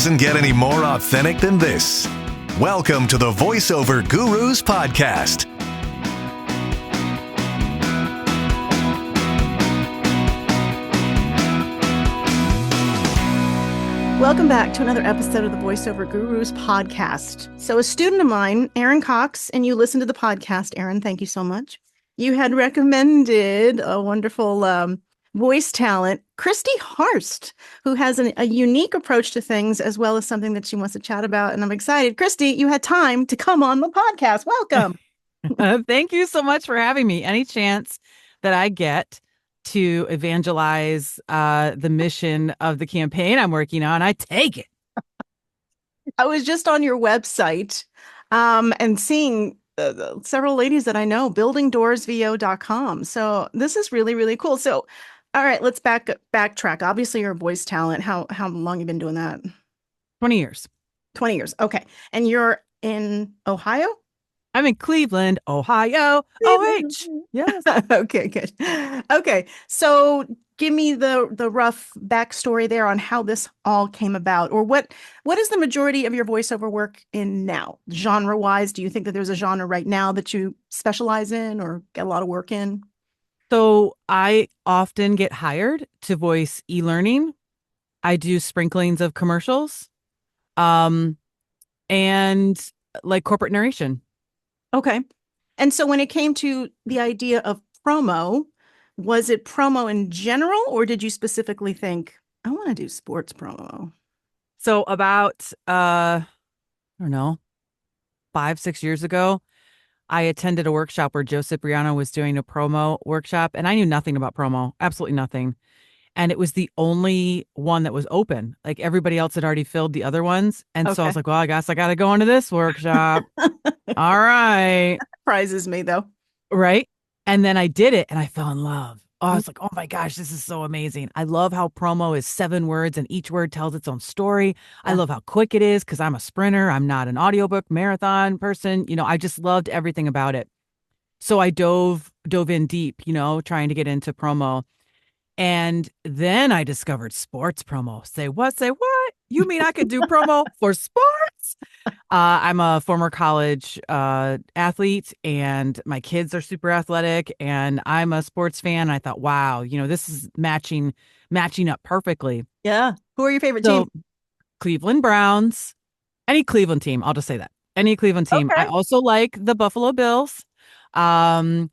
doesn't get any more authentic than this. Welcome to the Voiceover Gurus podcast. Welcome back to another episode of the Voiceover Gurus podcast. So a student of mine, Aaron Cox, and you listen to the podcast, Aaron, thank you so much. You had recommended a wonderful voice talent, Christy Harst, who has a unique approach to things as well as something that she wants to chat about. And I'm excited. Christy, you had time to come on the podcast. Welcome. Thank you so much for having me. Any chance that I get to evangelize the mission of the campaign I'm working on, I take it. I was just on your website and seeing several ladies that I know, buildingdoorsvo.com. So this is really, really cool. So, all right, let's backtrack. Obviously, you're a voice talent. How long have you been doing that? 20 years. 20 years. Okay. And you're in Ohio? I'm in Cleveland, Ohio. OH. Yes. Okay, good. Okay. So give me the rough backstory there on how this all came about, or what is the majority of your voiceover work in now? Genre-wise, do you think that there's a genre right now that you specialize in or get a lot of work in? So I often get hired to voice e-learning. I do sprinklings of commercials, and like corporate narration. Okay. And so when it came to the idea of promo, was it promo in general, or did you specifically think, I want to do sports promo? So about, I don't know, 5-6 years ago, I attended a workshop where Joe Cipriano was doing a promo workshop, and I knew nothing about promo, absolutely nothing. And it was the only one that was open. Like everybody else had already filled the other ones. And so I was like, well, I guess I got to go into this workshop. All right. Surprises me though. Right. And then I did it and I fell in love. Oh, I was like, oh my gosh, this is so amazing. I love how promo is 7 words and each word tells its own story. Yeah. I love how quick it is because I'm a sprinter. I'm not an audiobook marathon person. You know, I just loved everything about it. So I dove in deep, you know, trying to get into promo. And then I discovered sports promo. Say what? You mean I could do promo for sports? I'm a former college athlete and my kids are super athletic and I'm a sports fan. I thought, wow, you know, this is matching up perfectly. Yeah. Who are your favorite team? Cleveland Browns. Any Cleveland team. I'll just say that. Any Cleveland team. Okay. I also like the Buffalo Bills. And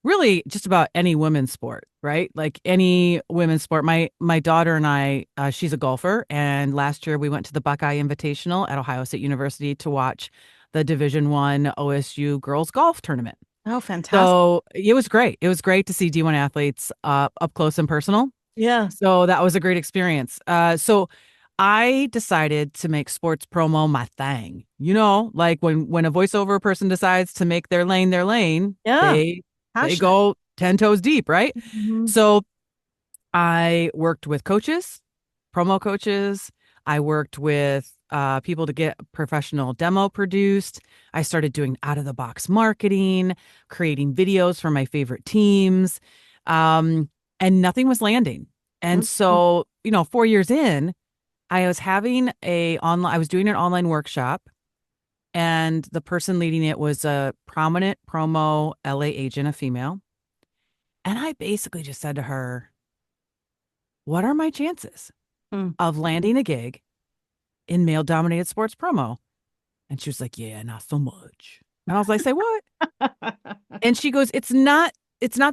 really just about any women's sport, right? Like any women's sport. My daughter and I, she's a golfer. And last year we went to the Buckeye Invitational at Ohio State University to watch the Division I OSU girls golf tournament. Oh, fantastic. So it was great. It was great to see D1 athletes up close and personal. Yeah. So that was a great experience. So I decided to make sports promo my thing. You know, like when a voiceover person decides to make their lane, yeah. They go 10 toes deep, right? Mm-hmm. So I worked with coaches, promo coaches. I worked with people to get professional demo produced. I started doing out-of-the-box marketing, creating videos for my favorite teams, and nothing was landing. And so, you know, 4 years in, I was doing an online workshop. And the person leading it was a prominent promo LA agent, a female. And I basically just said to her, what are my chances of landing a gig in male-dominated sports promo? And she was like, yeah, not so much. And I was like, say what? And she goes, it's not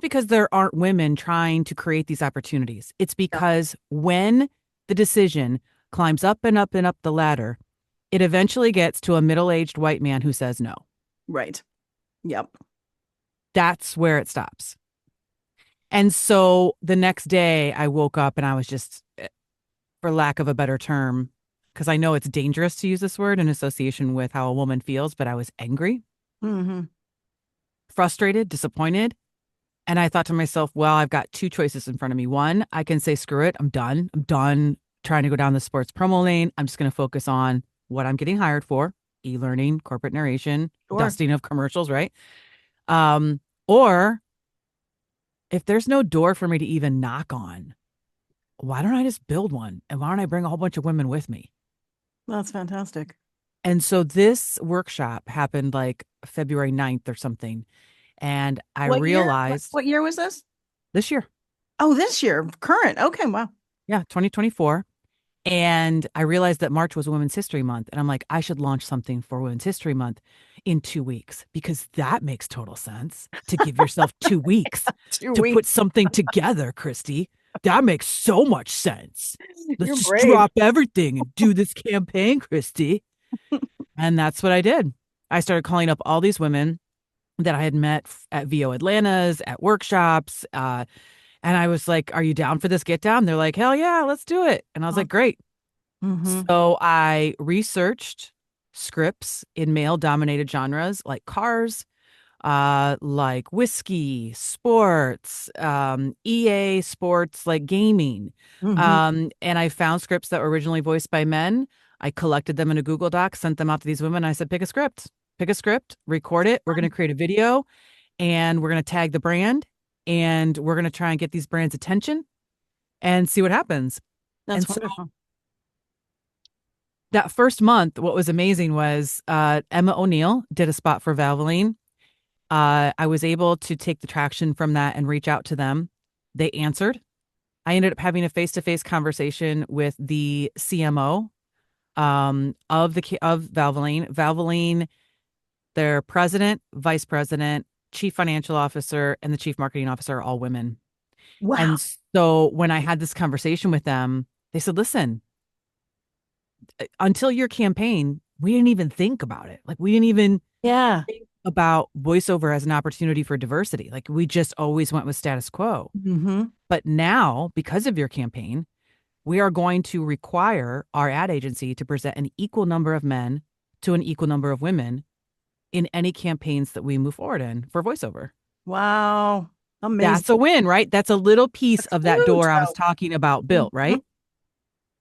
because there aren't women trying to create these opportunities. It's because when the decision climbs up and up and up the ladder, it eventually gets to a middle-aged white man who says no. Right. Yep. That's where it stops. And so the next day I woke up and I was just, for lack of a better term, because I know it's dangerous to use this word in association with how a woman feels, but I was angry, frustrated, disappointed. And I thought to myself, well, I've got 2 choices in front of me. One, I can say, screw it. I'm done trying to go down the sports promo lane. I'm just going to focus on what I'm getting hired for, e-learning, corporate narration, dusting of commercials, right? Or if there's no door for me to even knock on, why don't I just build one? And why don't I bring a whole bunch of women with me? That's fantastic. And so this workshop happened like February 9th or something. And I What year? realized What year was this? this year, Oh, this year, current. Okay, wow. yeah, 2024. And I realized that March was Women's History Month. And I'm like, I should launch something for Women's History Month in 2 weeks, because that makes total sense, to give yourself 2 weeks 2 to weeks. put something together, Christy. That makes so much sense. Let's You're just brave. drop everything and do this campaign, Christy. And that's what I did. I started calling up all these women that I had met at VO Atlanta's, at workshops. And I was like, are you down for this get down? They're like, hell yeah, let's do it. And I was like, great. Mm-hmm. So I researched scripts in male dominated genres like cars, like whiskey, sports, EA sports, like gaming. Mm-hmm. And I found scripts that were originally voiced by men. I collected them in a Google Doc, sent them out to these women. I said, pick a script, record it. We're going to create a video, and we're going to tag the brand, and we're going to try and get these brands' attention and see what happens. That's And so wonderful. that first month, what was amazing was Emma O'Neill did a spot for Valvoline. I was able to take the traction from that and reach out to them. They answered. I ended up having a face-to-face conversation with the CMO of Valvoline. Valvoline, their president, vice president, chief financial officer, and the chief marketing officer are all women. Wow. And so when I had this conversation with them, they said, listen, until your campaign, we didn't even think about it. Like, we didn't even think about voiceover as an opportunity for diversity. Like, we just always went with status quo. Mm-hmm. But now, because of your campaign, we are going to require our ad agency to present an equal number of men to an equal number of women in any campaigns that we move forward in for voiceover. Wow. Amazing. That's a win, right? That's a little piece That's of that huge, door I was though. talking about built, right?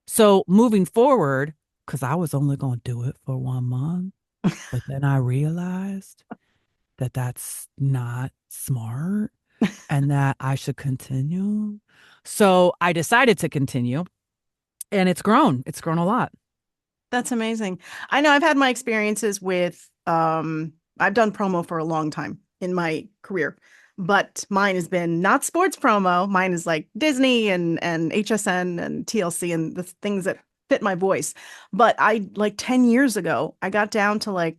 So moving forward, because I was only going to do it for 1 month, but then I realized that that's not smart and that I should continue. So I decided to continue, and it's grown. It's grown a lot. That's amazing. I know I've had my experiences with, I've done promo for a long time in my career, but mine has been not sports promo. Mine is like Disney and HSN and TLC and the things that fit my voice. But I, like 10 years ago, I got down to like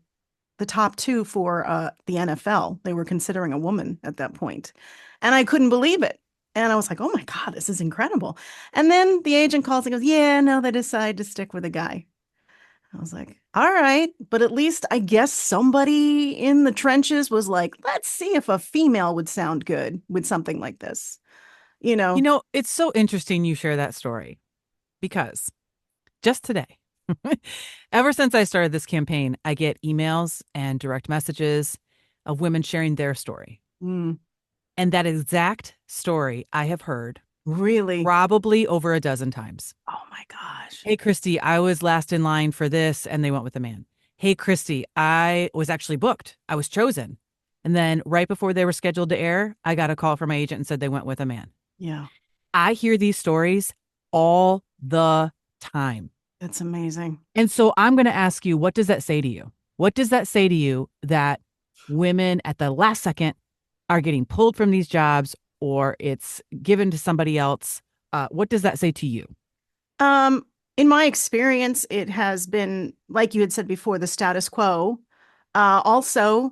the top 2 for the NFL. They were considering a woman at that point, and I couldn't believe it. And I was like, oh my God, this is incredible. And then the agent calls and goes, yeah, no, they decided to stick with a guy. I was like, all right, but at least I guess somebody in the trenches was like, let's see if a female would sound good with something like this. You know? You know, it's so interesting you share that story, because just today, ever since I started this campaign, I get emails and direct messages of women sharing their story. Mm, And that exact story I have heard really? probably over a dozen times. Oh my gosh. Hey, Christy, I was last in line for this and they went with a man. Hey, Christy, I was actually booked. I was chosen. And then right before they were scheduled to air, I got a call from my agent and said they went with a man. Yeah. I hear these stories all the time. That's amazing. And so I'm going to ask you, what does that say to you? What does that say to you that women at the last second are getting pulled from these jobs, or it's given to somebody else? What does that say to you? In my experience, it has been, like you had said before, the status quo. Also,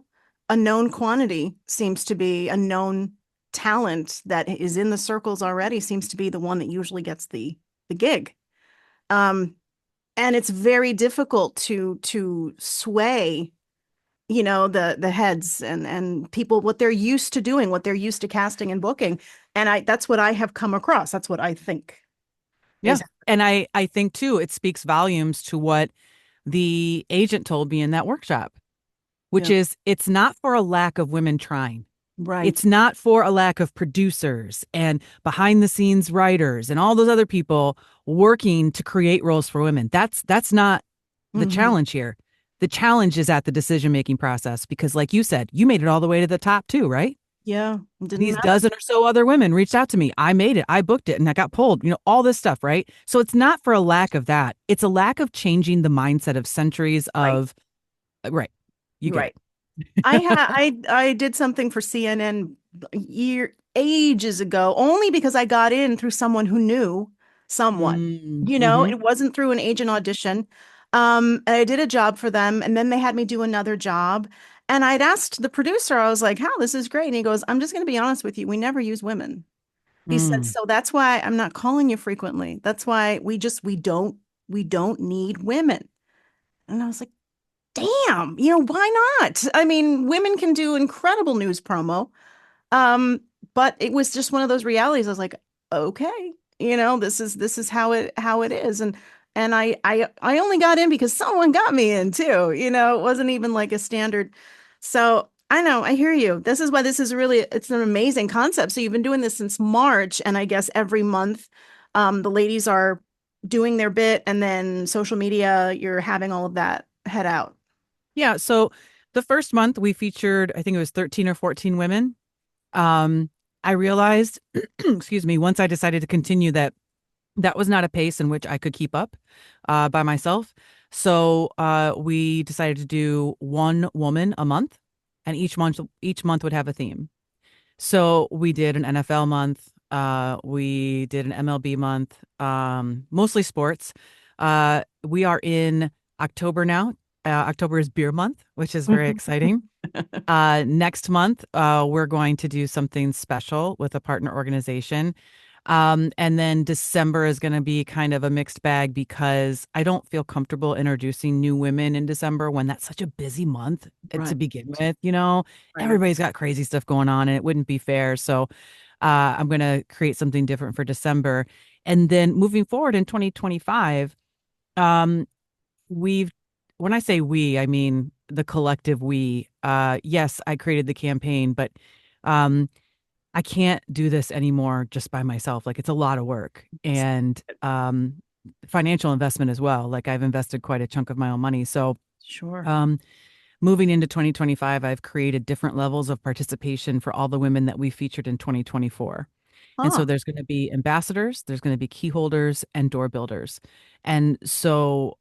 a known quantity seems to be a known talent that is in the circles already seems to be the one that usually gets the gig. And it's very difficult to sway, the heads and people, what they're used to doing, what they're used to casting and booking. And that's what I have come across. That's what I think. Yeah. And I think too, it speaks volumes to what the agent told me in that workshop, which is, it's not for a lack of women trying. Right. It's not for a lack of producers and behind the scenes writers and all those other people working to create roles for women. That's not the challenge here. The challenge is at the decision-making process, because like you said, you made it all the way to the top too, right? Yeah. Didn't These matter. dozen or so other women reached out to me. I made it. I booked it and I got pulled, all this stuff, right? So it's not for a lack of that. It's a lack of changing the mindset of centuries Right. of, right. You get Right. it. I did something for CNN ages ago, only because I got in through someone who knew someone. Mm-hmm. It wasn't through an agent audition. And I did a job for them, and then they had me do another job. And I'd asked the producer, I was like, "How, this is great." And he goes, "I'm just going to be honest with you. We never use women." He said, Mm. "So that's why I'm not calling you frequently. That's why we don't need women." And I was like, damn, why not? I mean, women can do incredible news promo. Um, but it was just one of those realities. I was like, okay, this is how it is. And I only got in because someone got me in too. It wasn't even like a standard. So I know, I hear you. This is why this is really it's an amazing concept. So you've been doing this since March, and I guess every month, the ladies are doing their bit, and then social media, you're having all of that head out. Yeah. So the first month we featured, I think it was 13 or 14 women. I realized, excuse me, once I decided to continue that was not a pace in which I could keep up by myself. So we decided to do one woman a month, and each month would have a theme. So we did an NFL month. We did an MLB month, mostly sports. We are in October now. October is beer month, which is very exciting. Next month, we're going to do something special with a partner organization. And then December is going to be kind of a mixed bag because I don't feel comfortable introducing new women in December when that's such a busy month to Right, begin with. right. Everybody's got crazy stuff going on and it wouldn't be fair. So I'm going to create something different for December. And then moving forward in 2025, um, we've, when I say we, I mean the collective we. Yes, I created the campaign, but um, I can't do this anymore just by myself. Like it's a lot of work and financial investment as well. Like I've invested quite a chunk of my own money. So Sure. um, moving into 2025, I've created different levels of participation for all the women that we featured in 2024. And so Ah, there's going to be ambassadors, there's going to be key holders and door builders. And so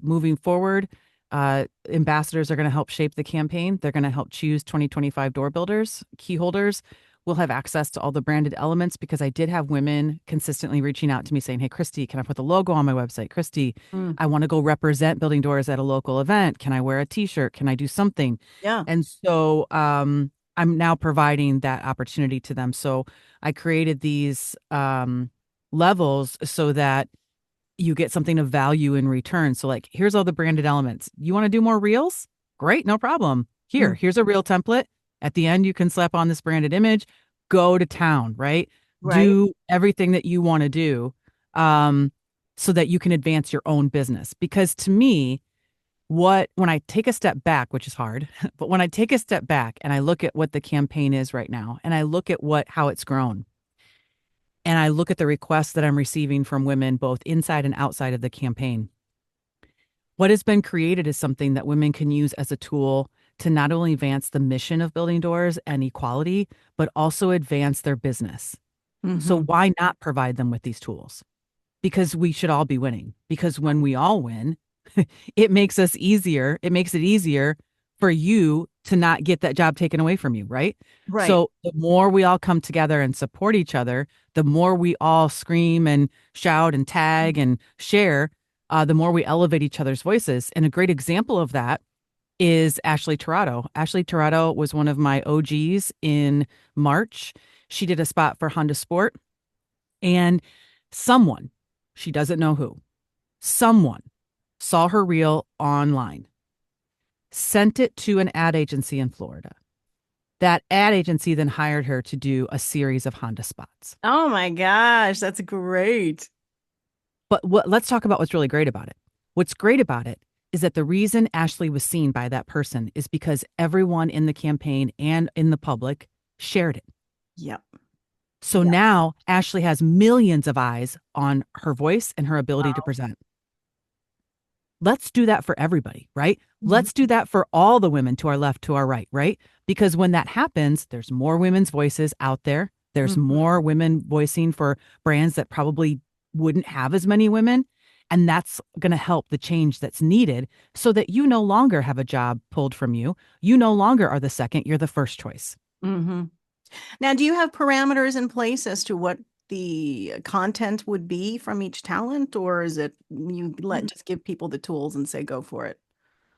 moving forward, ambassadors are going to help shape the campaign. They're going to help choose 2025 door builders, key holders. Will have access to all the branded elements because I did have women consistently reaching out to me saying, "Hey, Christy, can I put the logo on my website? Christy, mm, I want to go represent Building Doors at a local event. Can I wear a t-shirt? Can I do something?" yeah. And so I'm now providing that opportunity to them. So I created these levels so that you get something of value in return. So like, here's all the branded elements. You want to do more reels? Great, no problem. Mm, Here's a reel template. At the end, you can slap on this branded image, go to town, right? right. Do everything that you want to do um, so that you can advance your own business. Because to me, when I take a step back, which is hard, but when I take a step back and I look at what the campaign is right now, and I look at how it's grown, and I look at the requests that I'm receiving from women both inside and outside of the campaign, what has been created is something that women can use as a tool to not only advance the mission of Building Doors and equality, but also advance their business. So Hmm. why not provide them with these tools? Because we should all be winning. Because when we all win, it makes us easier. It makes it easier for you to not get that job taken away from you, right? Right. So the more we all come together and support each other, the more we all scream and shout and tag and share, the more we elevate each other's voices. And a great example of that is Ashley Torado. Ashley Torado was one of my OGs in March. She did a spot for Honda Sport, and someone, she doesn't know who, someone saw her reel online, sent it to an ad agency in Florida. That ad agency then hired her to do a series of Honda spots. Oh my gosh, that's great. But let's talk about what's really great about it. What's great about it is that the reason Ashley was seen by that person is because everyone in the campaign and in the public shared it. Yep. So Yep. now Ashley has millions of eyes on her voice and her ability to Wow. present. let's do that for everybody, right? Let's do that for all the women to our left, to our right, right? Because when that happens, there's more women's voices out there. There's more women voicing for brands that probably wouldn't have as many women. And that's going to help the change that's needed so that you no longer have a job pulled from you. You no longer are the second, you're the first choice. Mm-hmm. Now, do you have parameters in place as to what the content would be from each talent, or is it you just give people the tools and say, go for it?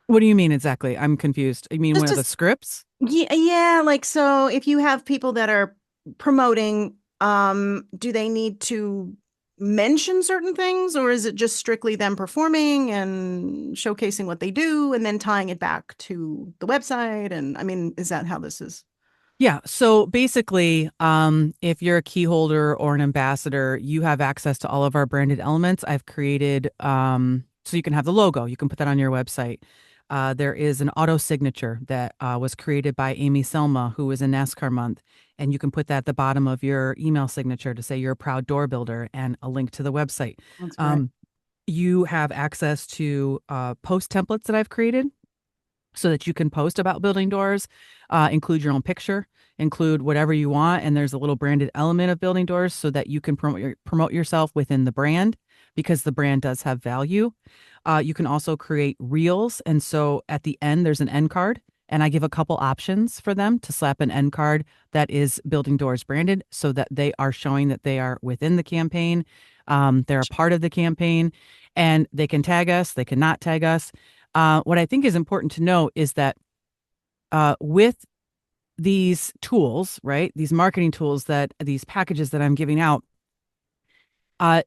What do you mean exactly? I'm confused. You mean Just one of the scripts? Yeah, like, so if you have people that are promoting, do they need to mention certain things, or is it just strictly them performing and showcasing what they do and then tying it back to the website? And I mean, is that how this is? Yeah. So basically, if you're a key holder or an ambassador, you have access to all of our branded elements. I've created, so you can have the logo, you can put that on your website. There is an auto signature that was created by Amy Selma, who is in NASCAR month. And you can put that at the bottom of your email signature to say you're a proud door builder and a link to the website. That's great. You have access to post templates that I've created so that you can post about building doors, include your own picture, include whatever you want. And there's a little branded element of building doors so that you can promote yourself within the brand, because the brand does have value. You can also create reels. And so at the end, there's an end card. And I give a couple options for them to slap an end card that is Building Doors branded so that they are showing that they are within the campaign. They're a part of the campaign, and they can tag us, they cannot tag us. What I think is important to know is that with these tools, right, these marketing tools, that these packages that I'm giving out,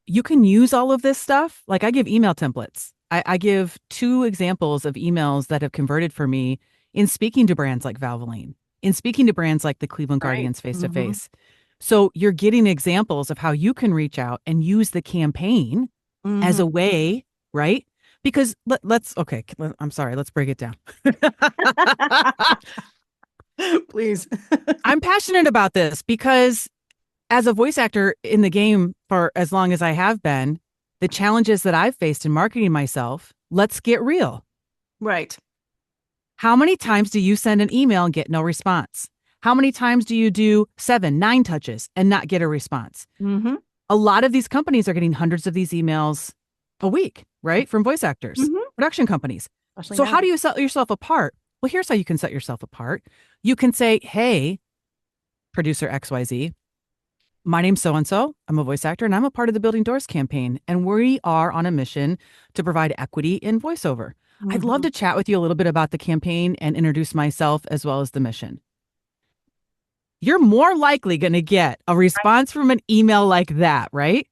you can use all of this stuff. Like, I give email templates. I give 2 examples of emails that have converted for me in speaking to brands like Valvoline, in speaking to brands like the Cleveland Guardians face to face. So you're getting examples of how you can reach out and use the campaign as a way, right? Because I'm sorry, let's break it down. Please. I'm passionate about this because as a voice actor in the game for as long as I have been, the challenges that I've faced in marketing myself, let's get real. Right. How many times do you send an email and get no response? How many times do you do 7, 9 touches and not get a response? A lot of these companies are getting hundreds of these emails a week, right? From voice actors, production companies. So how do you set yourself apart? Well, here's how you can set yourself apart. You can say, hey, producer XYZ, my name's so-and-so. I'm a voice actor and I'm a part of the Building Doors campaign. And we are on a mission to provide equity in voiceover. I'd love to chat with you a little bit about the campaign and introduce myself as well as the mission. You're more likely going to get a response from an email like that, right?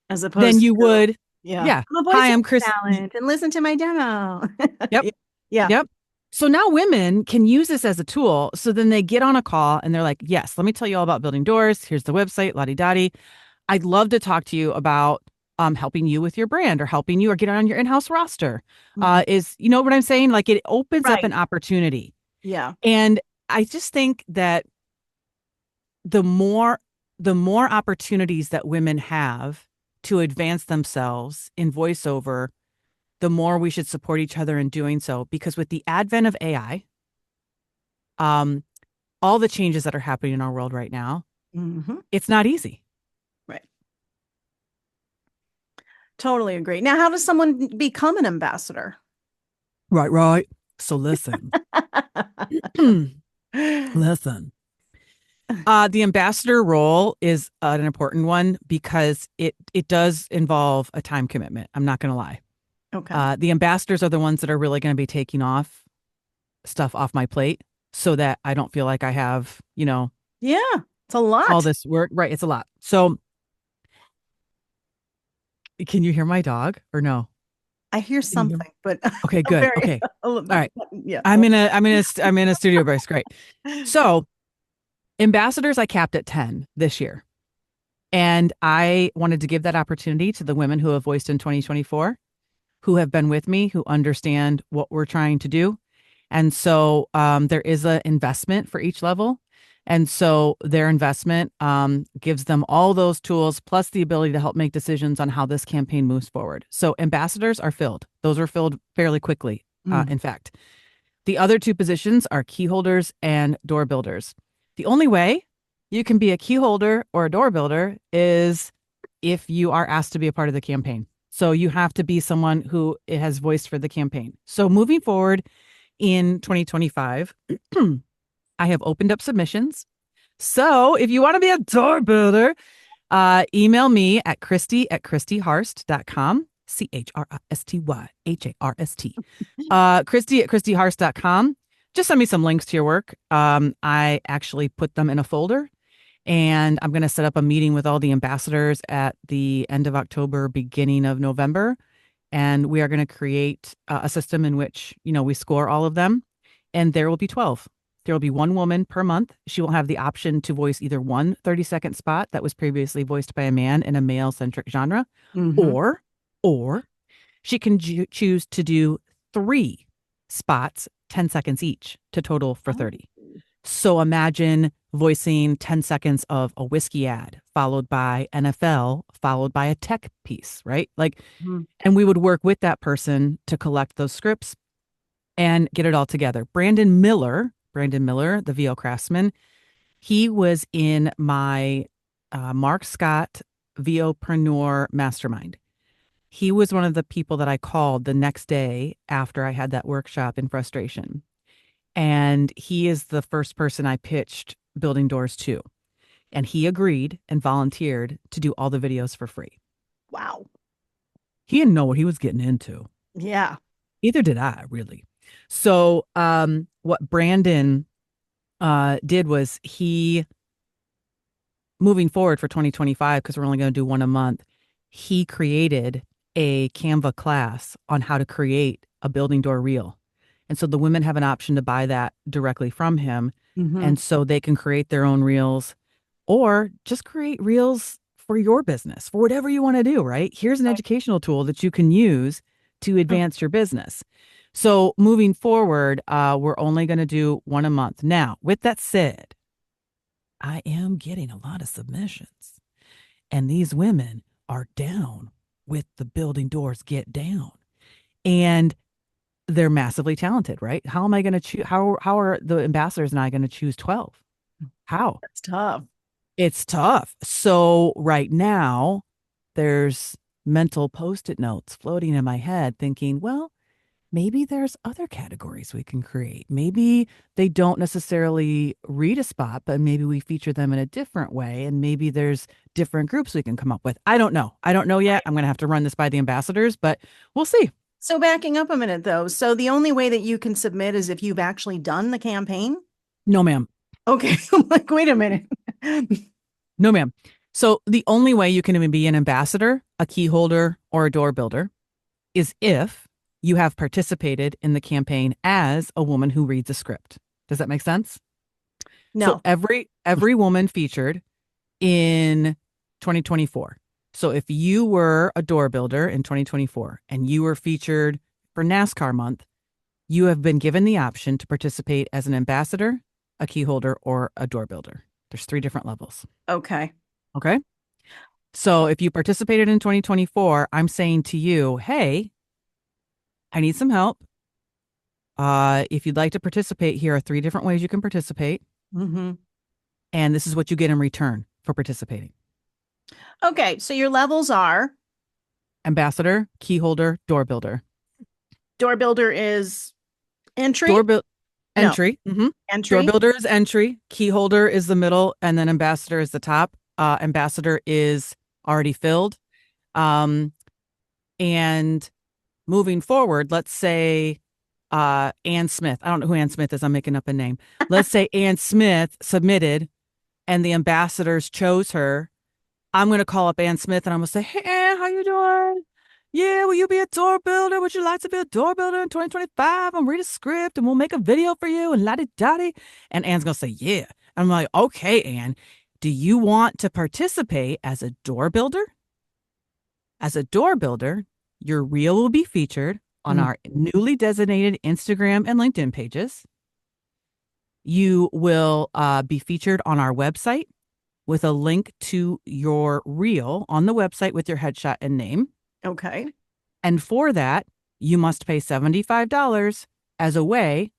As opposed than you to, would. Yeah. Hi, I'm Chris. And listen to my demo. Yep. Yeah. Yep. So now women can use this as a tool. So then they get on a call and they're like, yes, let me tell you all about Building Doors. Here's the website, la-di-da-di. I'd love to talk to you about helping you with your brand or helping you or get on your in-house roster. Is, you know what I'm saying? Like, it opens up an opportunity. Yeah. And I just think that the more opportunities that women have to advance themselves in voiceover, the more we should support each other in doing so. Because with the advent of AI, all the changes that are happening in our world right now, it's not easy. Right. Totally agree. Now, how does someone become an ambassador? Right. So listen. Listen. The ambassador role is an important one because it does involve a time commitment. I'm not going to lie. Okay. The ambassadors are the ones that are really going to be taking stuff off my plate so that I don't feel like I have, Yeah, it's a lot. all this work. Right. It's a lot. So can you hear my dog or no? I hear something, but okay, good. Okay. All right. Yeah. I'm in a studio brace. Great. So ambassadors, I capped at 10 this year. And I wanted to give that opportunity to the women who have voiced in 2024, who have been with me, who understand what we're trying to do. And so there is an investment for each level. And so their investment gives them all those tools, plus the ability to help make decisions on how this campaign moves forward. So ambassadors are filled. Those are filled fairly quickly, in fact. The other two positions are key holders and door builders. The only way you can be a key holder or a door builder is if you are asked to be a part of the campaign. So you have to be someone who has voiced for the campaign. So moving forward in 2025, I have opened up submissions. So if you want to be a door builder, email me at Christy@ChristyHarst.com. CHRISTYHARST. Christy@ChristyHarst.com. Just send me some links to your work. I actually put them in a folder, and I'm going to set up a meeting with all the ambassadors at the end of October, beginning of November. And we are going to create a system in which, we score all of them, and there will be 12. There will be one woman per month. She will have the option to voice either one 30-second spot that was previously voiced by a man in a male-centric genre, or she can choose to do 3 spots, 10 seconds each, to total for 30. So imagine voicing 10 seconds of a whiskey ad, followed by NFL, followed by a tech piece, right? And we would work with that person to collect those scripts and get it all together. Brandon Miller, the VO craftsman, he was in my Mark Scott VOpreneur mastermind. He was one of the people that I called the next day after I had that workshop in frustration. And he is the first person I pitched building doors to. And he agreed and volunteered to do all the videos for free. Wow. He didn't know what he was getting into. Yeah. Either did I, really. So what Brandon did was moving forward for 2025, because we're only going to do one a month, he created a Canva class on how to create a building door reel. And so the women have an option to buy that directly from him. And so they can create their own reels or just create reels for your business, for whatever you want to do, right? Here's an educational tool that you can use to advance your business. So moving forward, we're only going to do one a month. Now, with that said, I am getting a lot of submissions, and these women are down with the building doors get down, and they're massively talented, right? How am I going to choose? How are the ambassadors and I going to choose 12? How? That's tough. It's tough. So right now, there's mental Post-it notes floating in my head thinking, well, maybe there's other categories we can create. Maybe they don't necessarily read a spot, but maybe we feature them in a different way. And maybe there's different groups we can come up with. I don't know. I don't know yet. I'm going to have to run this by the ambassadors, but we'll see. So backing up a minute, though. So the only way that you can submit is if you've actually done the campaign? No, ma'am. Okay. I'm like, wait a minute. No, ma'am. So the only way you can even be an ambassador, a key holder, or a door builder is if you have participated in the campaign as a woman who reads a script. Does that make sense? No. So every woman featured in 2024. So if you were a door builder in 2024 and you were featured for NASCAR month, you have been given the option to participate as an ambassador, a key holder, or a door builder. There's 3 different levels. Okay. Okay. So if you participated in 2024, I'm saying to you, hey, I need some help. If you'd like to participate, here are 3 different ways you can participate. And this is what you get in return for participating. Okay. So your levels are? Ambassador, key holder, door builder. Door builder is entry? Entry. Entry. Door builder is entry. Key holder is the middle. And then ambassador is the top. Ambassador is already filled. And moving forward, let's say Ann Smith. I don't know who Ann Smith is. I'm making up a name. Let's say Ann Smith submitted and the ambassadors chose her. I'm going to call up Ann Smith and I'm going to say, hey, Ann, how you doing? Yeah, will you be a door builder? Would you like to be a door builder in 2025? I'm read a script and we'll make a video for you and la-di-da-di. And Ann's going to say, yeah. I'm like, okay, Ann, do you want to participate as a door builder? As a door builder, your reel will be featured on our newly designated Instagram and LinkedIn pages. You will be featured on our website with a link to your reel on the website with your headshot and name. Okay. And for that, you must pay $75 as a way,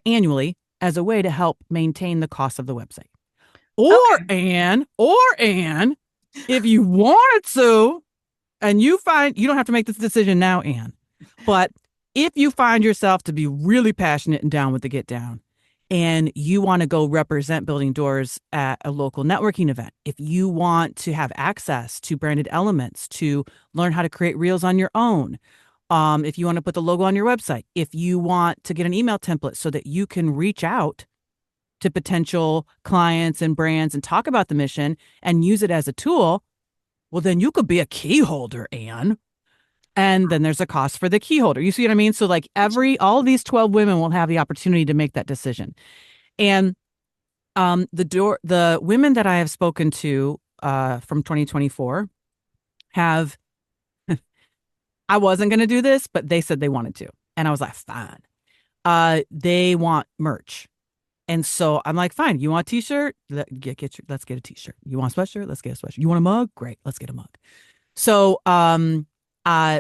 annually, as a way to help maintain the cost of the website. Or, Okay. Anne, if you wanted to, and you don't have to make this decision now, Anne, but if you find yourself to be really passionate and down with the get down, and you want to go represent Building Doors at a local networking event, if you want to have access to branded elements to learn how to create reels on your own, if you want to put the logo on your website, if you want to get an email template so that you can reach out to potential clients and brands and talk about the mission and use it as a tool, well, then you could be a key holder, Anne. And then there's a cost for the key holder. You see what I mean? So like all these 12 women will have the opportunity to make that decision. And the women that I have spoken to from 2024 have, I wasn't going to do this, but they said they wanted to. And I was like, fine. They want merch. And so I'm like, fine, you want a t-shirt? Let's get a t-shirt. You want a sweatshirt? Let's get a sweatshirt. You want a mug? Great. Let's get a mug. So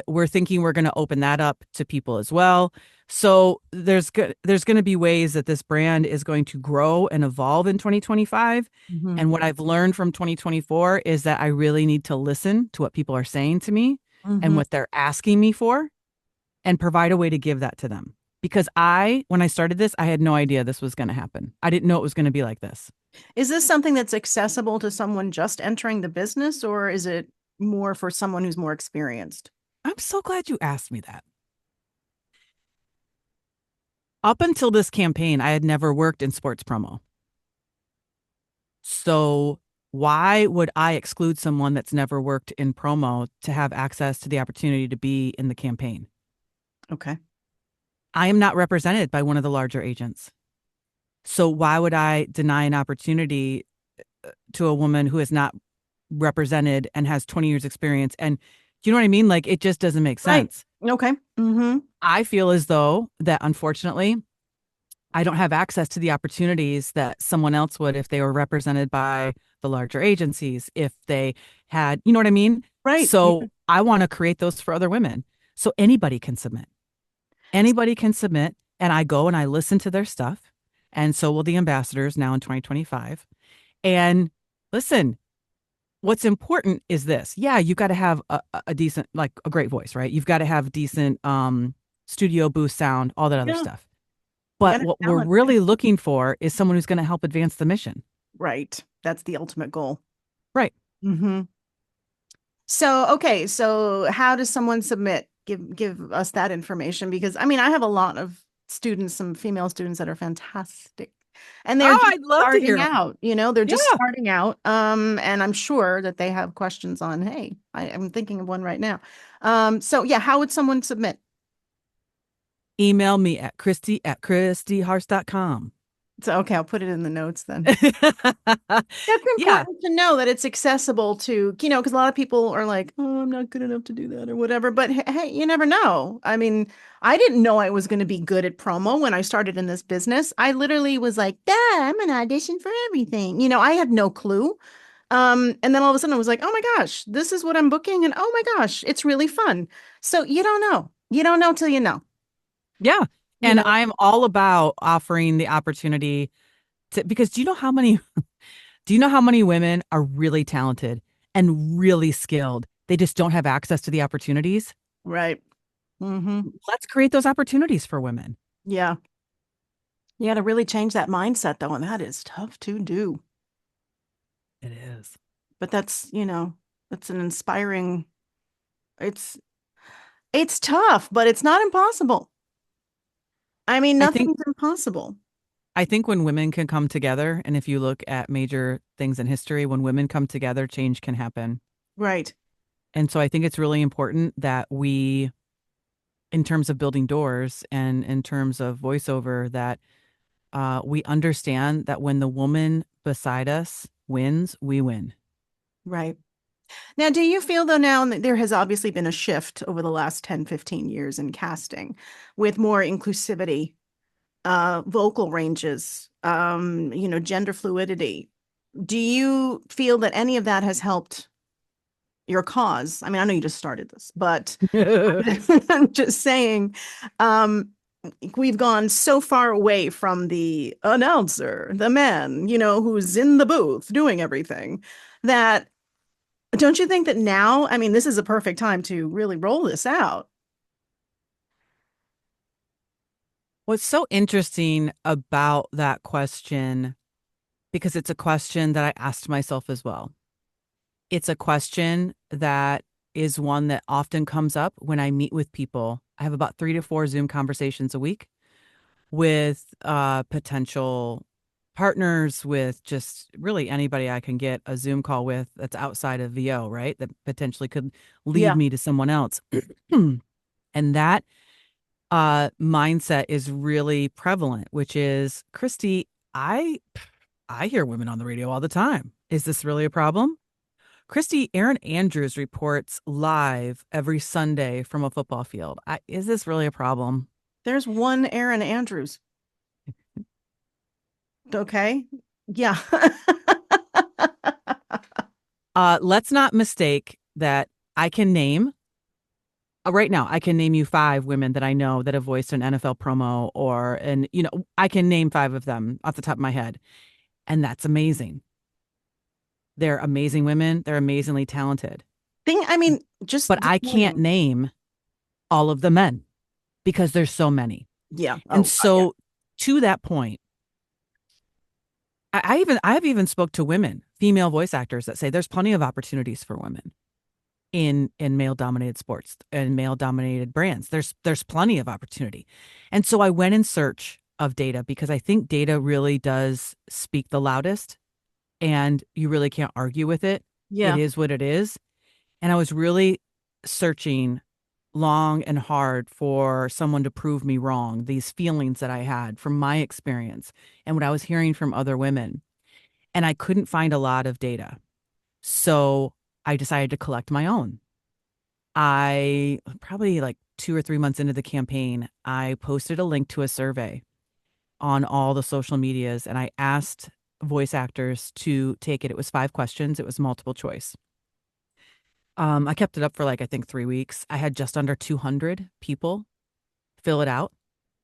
we're thinking we're going to open that up to people as well. So there's going to be ways that this brand is going to grow and evolve in 2025. Mm-hmm. And what I've learned from 2024 is that I really need to listen to what people are saying to me and what they're asking me for and provide a way to give that to them. Because when I started this, I had no idea this was going to happen. I didn't know it was going to be like this. Is this something that's accessible to someone just entering the business, or is it more for someone who's more experienced? I'm so glad you asked me that. Up until this campaign, I had never worked in sports promo. So why would I exclude someone that's never worked in promo to have access to the opportunity to be in the campaign? Okay. I am not represented by one of the larger agents. So why would I deny an opportunity to a woman who is not represented and has 20 years experience? And you know what I mean? Like, it just doesn't make sense. Right. Okay. Mm-hmm. I feel as though that, unfortunately, I don't have access to the opportunities that someone else would if they were represented by the larger agencies, if they had, you know what I mean? Right. So I want to create those for other women. So anybody can submit. Anybody can submit, and I go and I listen to their stuff. And so will the ambassadors now in 2025. And listen, what's important is this. Yeah, you've got to have a decent, like a great voice, right? You've got to have decent studio booth sound, all that other stuff. But what we're really looking for is someone who's going to help advance the mission. Right. That's the ultimate goal. Right. Mm-hmm. So, okay. So how does someone submit? Give us that information, because I mean, I have a lot of students, some female students that are fantastic, and they're I'd love to hear out, they're just starting out. And I'm sure that they have questions on, hey, I'm thinking of one right now. So yeah, how would someone submit? Email me at christy@christyharst.com. So, okay, I'll put it in the notes then. That's important to know that it's accessible to, because a lot of people are like, oh, I'm not good enough to do that or whatever. But hey, you never know. I mean, I didn't know I was going to be good at promo when I started in this business. I literally was like, I'm an audition for everything. I had no clue. And then all of a sudden I was like, oh my gosh, this is what I'm booking. And oh my gosh, it's really fun. So you don't know. You don't know till you know. Yeah. And I'm all about offering the opportunity to, because do you know how many women are really talented and really skilled? They just don't have access to the opportunities. Right. Mm-hmm. Let's create those opportunities for women. Yeah. You got to really change that mindset though. And that is tough to do. It is. But that's, that's an inspiring, it's tough, but it's not impossible. I mean, nothing's impossible. I think when women can come together, and if you look at major things in history, when women come together, change can happen. Right. And so I think it's really important that we, in terms of Building Doors and in terms of voiceover, that we understand that when the woman beside us wins, we win. Right. Now, do you feel, though, now that there has obviously been a shift over the last 10, 15 years in casting with more inclusivity vocal ranges, gender fluidity. Do you feel that any of that has helped your cause? I mean, I know you just started this, but I'm just saying, we've gone so far away from the announcer, the man, who's in the booth doing everything, that don't you think that now, I mean, this is a perfect time to really roll this out? What's so interesting about that question, because it's a question that I asked myself as well. It's a question that is one that often comes up when I meet with people. I have about 3 to 4 Zoom conversations a week with potential partners, with just really anybody I can get a Zoom call with that's outside of VO, right? That potentially could lead Yeah. me to someone else. And that mindset is really prevalent, which is, Christy, I hear women on the radio all the time. Is this really a problem? Christy, Erin Andrews reports live every Sunday from a football field. Is this really a problem? There's one Erin Andrews. Okay. Yeah. Let's not mistake that I can name right now. I can name you 5 women that I know that have voiced an NFL promo, I can name 5 of them off the top of my head. And that's amazing. They're amazing women. They're amazingly talented. But I can't name all of the men because there's so many. Yeah. And so to that point, I've even spoke to women, female voice actors, that say there's plenty of opportunities for women in male dominated sports and male dominated brands. There's plenty of opportunity. And so I went in search of data, because I think data really does speak the loudest, and you really can't argue with it. Yeah. It is what it is. And I was really searching long and hard for someone to prove me wrong, these feelings that I had from my experience and what I was hearing from other women. And I couldn't find a lot of data. So I decided to collect my own. I probably like 2 or 3 months into the campaign, I posted a link to a survey on all the social medias, and I asked voice actors to take it. It was 5 questions. It was multiple choice. I kept it up for I think 3 weeks. I had just under 200 people fill it out.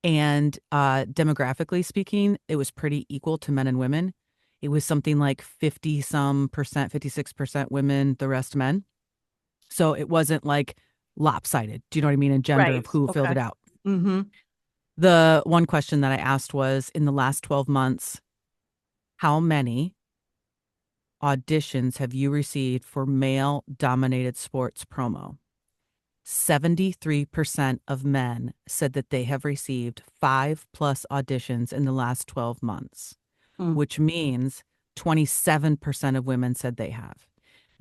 And demographically speaking, it was pretty equal to men and women. It was something like 50-some percent, 56% women, the rest men. So it wasn't like lopsided. Do you know what I mean? In gender of who filled it out. Mm-hmm. The one question that I asked was, in the last 12 months, how many auditions have you received for male-dominated sports promo? 73% of men said that they have received 5+ auditions in the last 12 months, which means 27% of women said they have.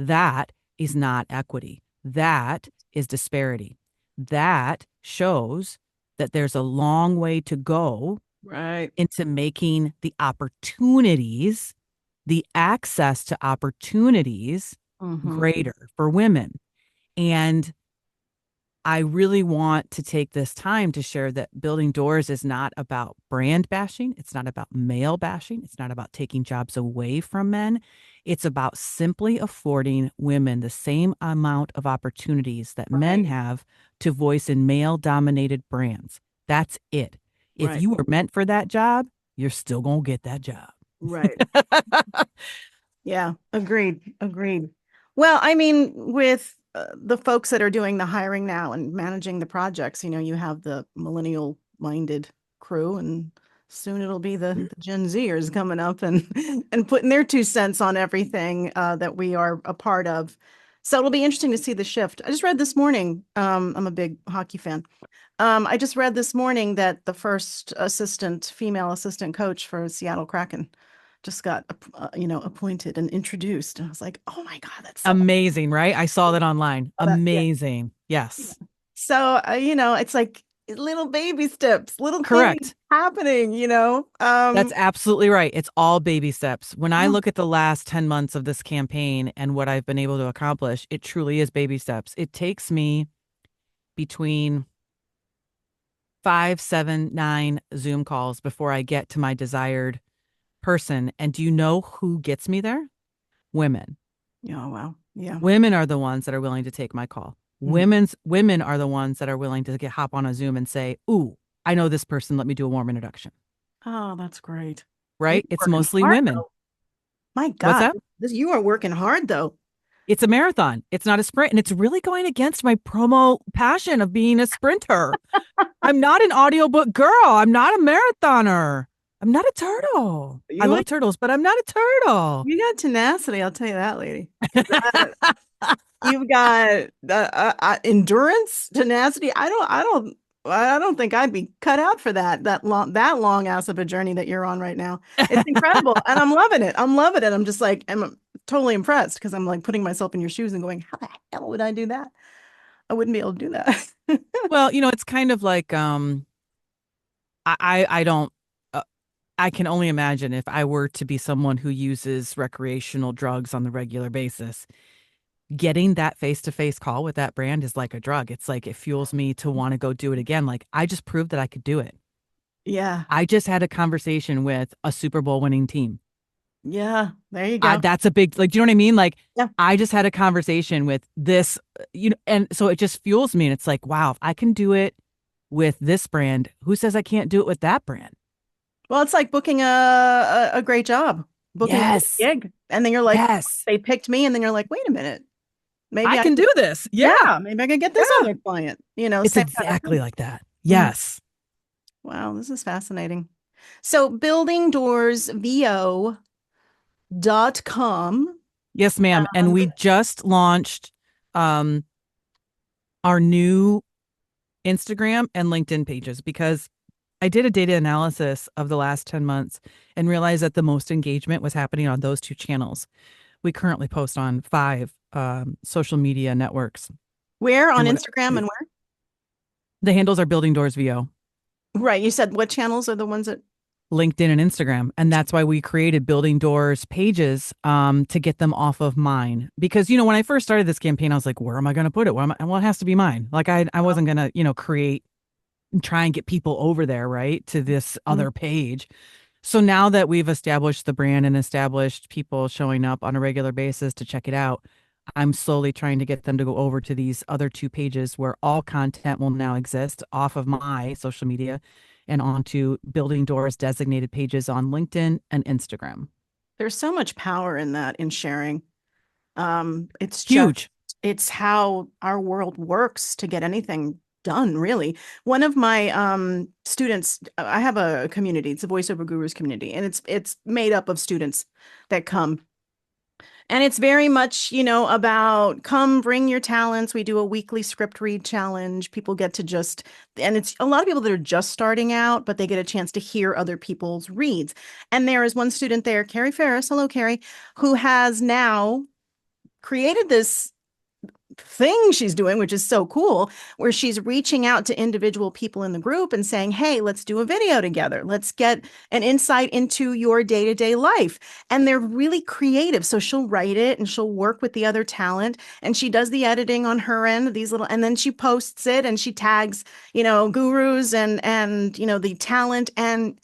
That is not equity. That is disparity. That shows that there's a long way to go into making the opportunities, the access to opportunities greater for women. And I really want to take this time to share that building doors is not about brand bashing. It's not about male bashing. It's not about taking jobs away from men. It's about simply affording women the same amount of opportunities that men have to voice in male-dominated brands. That's it. If you were meant for that job, you're still going to get that job. Right. Yeah, agreed. Well, I mean, with the folks that are doing the hiring now and managing the projects, you have the millennial minded crew, and soon it'll be the Gen Zers coming up and putting their 2 cents on everything that we are a part of. So it'll be interesting to see the shift. I just read this morning, I'm a big hockey fan. I just read this morning that the first female assistant coach for Seattle Kraken just got, appointed and introduced. And I was like, oh my God, that's so amazing, right? I saw that online. Amazing. Yeah. Yes. So, it's like little baby steps, little Correct. things happening, That's absolutely right. It's all baby steps. When I look at the last 10 months of this campaign and what I've been able to accomplish, it truly is baby steps. It takes me between 5, 7, 9 Zoom calls before I get to my desired person. And do you know who gets me there? Women. Oh, wow. Yeah. Women are the ones that are willing to take my call. Women are the ones that are willing to hop on a Zoom and say, "Ooh, I know this person. Let me do a warm introduction." Oh, that's great. You're Right? It's working mostly hard, women. though. My What's God, that? you are working hard, though. It's a marathon. It's not a sprint. And it's really going against my promo passion of being a sprinter. I'm not an audiobook girl. I'm not a marathoner. I'm not a turtle. I You love turtles, but I'm not a turtle. you got tenacity, I'll tell you that, lady. You've got endurance, tenacity. I don't think I'd be cut out for that long ass of a journey that you're on right now. It's incredible, and I'm loving it. I'm just like, I'm totally impressed because I'm like putting myself in your shoes and going, how the hell would I do that? I wouldn't be able to do that. Well, it's kind of like I don't I can only imagine if I were to be someone who uses recreational drugs on the regular basis. Getting that face-to-face call with that brand is like a drug. It's like it fuels me to want to go do it again. Like I just proved that I could do it. Yeah, I just had a conversation with a Super Bowl winning team. yeah. There you go. That's a big, like, do you know what I mean? Like, Yeah. I just had a conversation with this, and so it just fuels me. And it's like, wow, if I can do it with this brand, who says I can't do it with that brand? Well, it's like booking a great job, booking a Yes. gig, and then you're like, Yes. they picked me, and then you're like, wait a minute, maybe I I can could, do this. yeah, maybe I could get this Yeah. other client. It's Same kind of exactly thing. like that. Mhm. Yes. Wow, this is fascinating. So buildingdoorsvo.com. Yes, ma'am. And we just launched um, our new Instagram and LinkedIn pages because I did a data analysis of the last 10 months and realized that the most engagement was happening on those two channels. We currently post on 5 social media networks. Where on And Instagram and where? the handles are Building Doors VO, Right. You said what channels are the ones that, LinkedIn and Instagram. And that's why we created Building Doors pages to get them off of mine. Because, when I first started this campaign, I was like, where am I going to put it? Well, it has to be mine. Like I wasn't going to, create and try and get people over there, right, to this other page. So now that we've established the brand and established people showing up on a regular basis to check it out, I'm slowly trying to get them to go over to these other 2 pages where all content will now exist off of my social media and onto Building Doors designated pages on LinkedIn and Instagram. there's so much power in that, in sharing. It's Huge. it's how our world works to get anything done, really. One of my students, I have a community, it's a Voiceover Gurus community, and it's made up of students that come. And it's very much, about come bring your talents. We do a weekly script read challenge. People get to and it's a lot of people that are just starting out, but they get a chance to hear other people's reads. And there is one student there, Carrie Ferris, hello, Carrie, who has now created this thing she's doing, which is so cool, where she's reaching out to individual people in the group and saying, hey, let's do a video together. Let's get an insight into your day-to-day life. And they're really creative. So she'll write it and she'll work with the other talent and she does the editing on her end, and then she posts it and she tags, gurus and the talent, and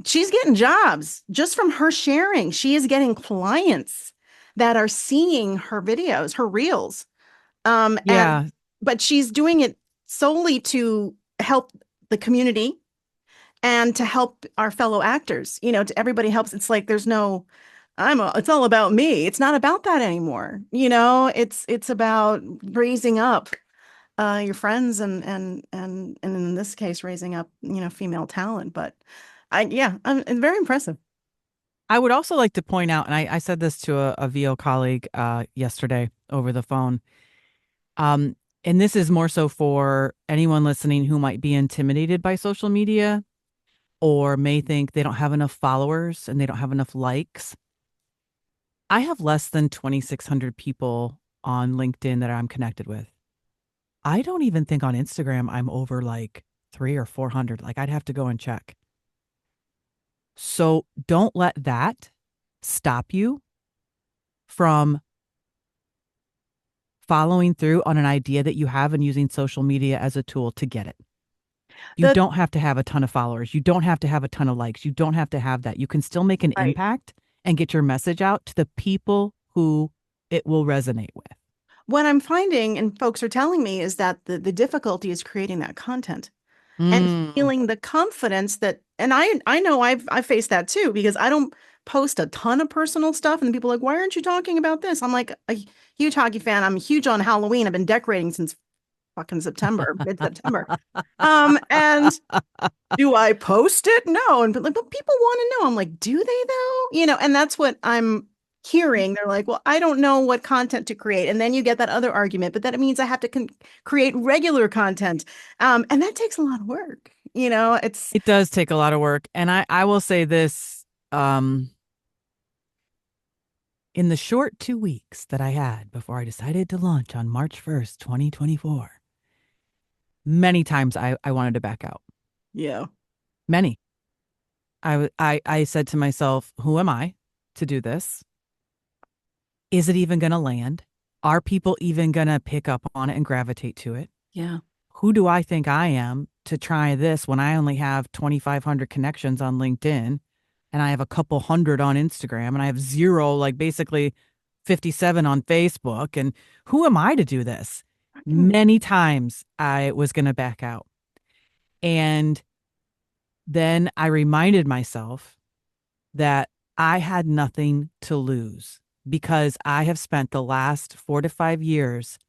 she's getting jobs just from her sharing. She is getting clients that are seeing her videos, her reels. Yeah. But she's doing it solely to help the community and to help our fellow actors. To everybody helps. It's like there's no, it's all about me. It's not about that anymore. It's about raising up your friends and in this case, raising up, female talent. But it's very impressive. I would also like to point out, and I said this to a VO colleague yesterday over the phone. And this is more so for anyone listening who might be intimidated by social media or may think they don't have enough followers and they don't have enough likes. I have less than 2,600 people on LinkedIn that I'm connected with. I don't even think on Instagram I'm over like 300 or 400. Like I'd have to go and check. So don't let that stop you from following through on an idea that you have and using social media as a tool to get it. You don't have to have a ton of followers. You don't have to have a ton of likes. You don't have to have that. You can still make an impact and get your message out to the people who it will resonate with. What I'm finding, and folks are telling me, is that the difficulty is creating that content and feeling the confidence that, and I know I've faced that too, because I don't post a ton of personal stuff, and people are like, why aren't you talking about this? I'm like, a huge hockey fan. I'm huge on Halloween. I've been decorating since fucking September, mid-September. And do I post it? No. And but people want to know. I'm like, do they though? You know, and that's what I'm hearing. They're like, well, I don't know what content to create. And then you get that other argument, but that means I have to create regular content. And that takes a lot of work. You know, it does take a lot of work. And I will say this, in the short 2 weeks that I had before I decided to launch on March 1st, 2024, many times I wanted to back out. Yeah. Many. I said to myself, who am I to do this? Is it even going to land? Are people even going to pick up on it and gravitate to it? Yeah. Who do I think I am to try this when I only have 2,500 connections on LinkedIn and I have a couple hundred on Instagram and I have zero, like basically 57 on Facebook? And who am I to do this? Many times I was going to back out. And then I reminded myself that I had nothing to lose, because I have spent the last 4 to 5 years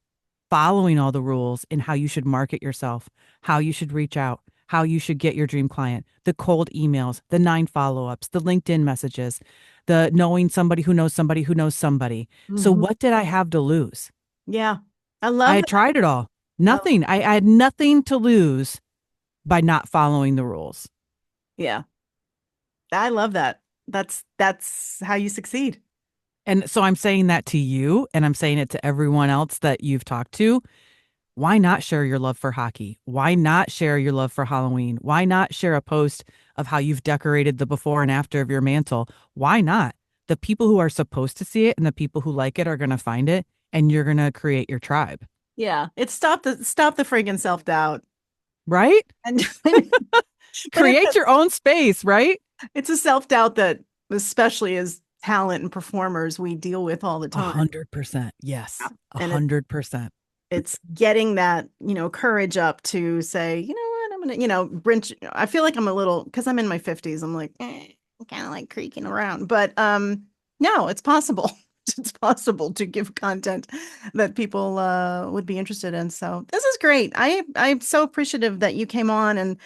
following all the rules in how you should market yourself, how you should reach out, how you should get your dream client, the cold emails, the 9 follow-ups, the LinkedIn messages, the knowing somebody who knows somebody who knows somebody. So what did I have to lose? Yeah. I had tried it all. Nothing. I had nothing to lose by not following the rules. Yeah. I love that. That's how you succeed. And so I'm saying that to you, and I'm saying it to everyone else that you've talked to. Why not share your love for hockey? Why not share your love for Halloween? Why not share a post of how you've decorated the before and after of your mantle? Why not? The people who are supposed to see it and the people who like it are going to find it, and you're going to create your tribe. Yeah. It's stop the friggin' self-doubt. Right? And create your own space, right? It's a self-doubt that, especially as talent and performers, we deal with all the time. 100%. Yes. 100%. It's getting that, courage up to say, you know what, I'm going to, I feel like I'm a little, because I'm in my 50s, I'm like, I'm kind of like creaking around. But no, it's possible. It's possible to give content that people would be interested in. So this is great. I'm so appreciative that you came on and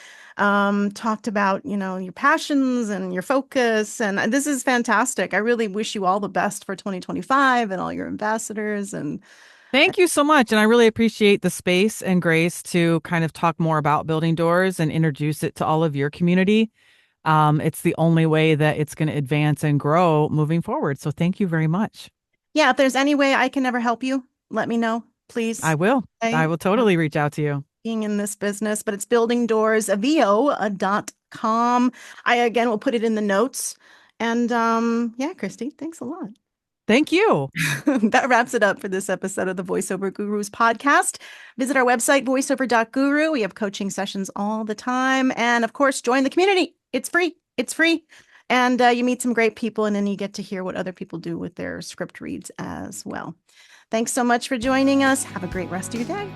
talked about, your passions and your focus. And this is fantastic. I really wish you all the best for 2025 and all your ambassadors. And thank you so much. And I really appreciate the space and grace to kind of talk more about Building Doors and introduce it to all of your community. It's the only way that it's going to advance and grow moving forward. So thank you very much. Yeah, if there's any way I can ever help you, let me know, please. I will. I will totally reach out to you. Being in this business, but it's buildingdoorsvo.com. I, again, will put it in the notes. And yeah, Christy, thanks a lot. Thank you. That wraps it up for this episode of the Voiceover Gurus podcast. Visit our website, voiceover.guru. We have coaching sessions all the time. And of course, join the community. It's free. It's free. And you meet some great people, and then you get to hear what other people do with their script reads as well. Thanks so much for joining us. Have a great rest of your day.